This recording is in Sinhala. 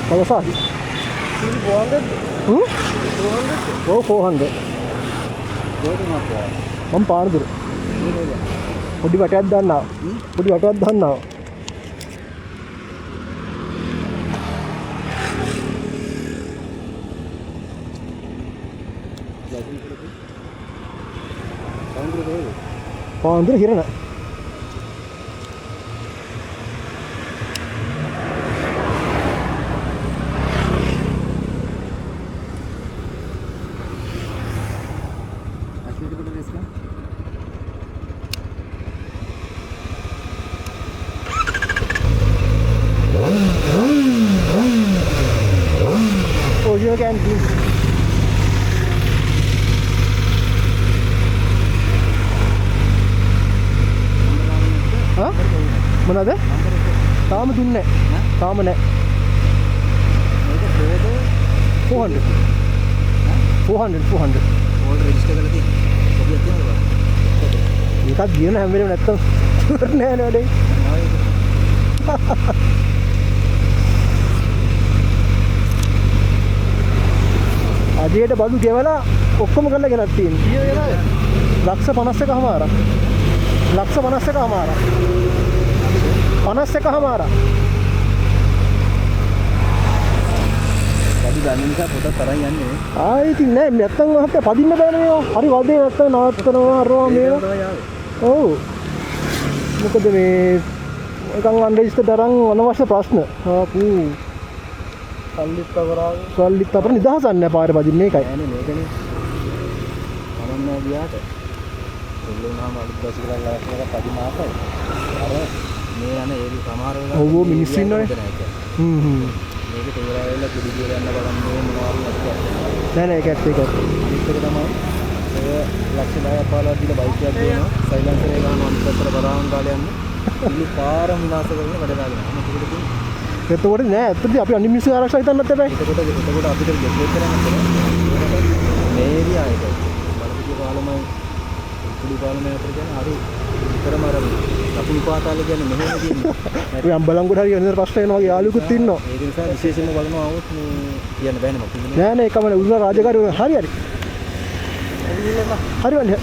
Kawasaki. 400. Hmm? 400. Oh, 400. මම පානදුර. පොඩි වටයක් දාන්නවා. පොඩි වටයක් දාන්නවා. Panadura හිරණ. Original canteen. Hah? Mana ada? තාම දුන්නේ නැහැ. තාම නැහැ. 400. 400. ඕල්ඩ් රෙජිස්ටර් කරලා තියෙනවා. කොපියක් තියෙනවද? ඒකක් දින හැම වෙලේම නැත්තම් නෑ නේද? අජේට බඩු ගෙවලා ඔක්කොම කරලා ගෙනත් තියෙනවා. කීයද ගෙනාවේ? ලක්ෂ 51කමාරක්. ලක්ෂ 51කමාරක්. 51කමාරක්. බඩු ගන්න නිසා පොතක් තරන් යන්නේ. ආයි ඉතින් නෑ නැත්තම් අපිට පදින්න බෑනේ මේවා. හරි වදේ නැත්තම් නවත්තනවා අරවා මේවා. ඔව්. මොකද මේ එකන් අන්රෙජිස්ටර් තරම් අනවශ්‍ය ප්‍රශ්න. ආපු සල්ලිත් අපර නිදහසක් නැහැ පාරේ පදින්න ඒකයි. නෑනේ මේකනේ. මම නෑ ගියාට. එල්ලුණාම අලුත් බස් එකක් ලෑස්තිලා පදි මාසයි. අර මේ යන ඒ සමහර වෙලාවට ඔව් මිනිස්සු ඉන්නවනේ. මේක තේරා වෙලා කුඩි දිය ගන්න බලන්නේ මොනවද නැත්නම්. නෑ නෑ ඒක ඇත්ත ඒක. අනිත් එක තමයි ඔය ලක්ෂ 10ක් 15ක් දීලා බයික් එකක් දෙනවා. සයිලන්සර් එක ගන්න අනිත් බදාවන් ගාලා යන්නේ. ඉලි පාර විනාශ කරගෙන වැඩ දාගෙන. එතකොට නෑ ඇත්තටම අපි අනිත් මිනිස්සු ආරක්ෂා හිතන්නත් එපා. එතකොට අපිට ගෙදර කරන්න මේ ඒරියා එක බලපිටිය පාලමයි කුඩි පාලමයි අතර කියන්නේ හරි විතරම අර ලකුණු පාතාල කියන්නේ මෙහෙම තියෙන්නේ. ඔය අම්බලන්ගොඩ හරි වෙනතර ප්‍රශ්න එනවා වගේ යාළුවෙකුත් ඉන්නවා. ඒ නිසා විශේෂයෙන්ම බලනවා આવොත් මේ කියන්න බෑනේ මම. නෑ නෑ එකම උරුණ රාජකාරී හරි හරි. හරි වන්නේ.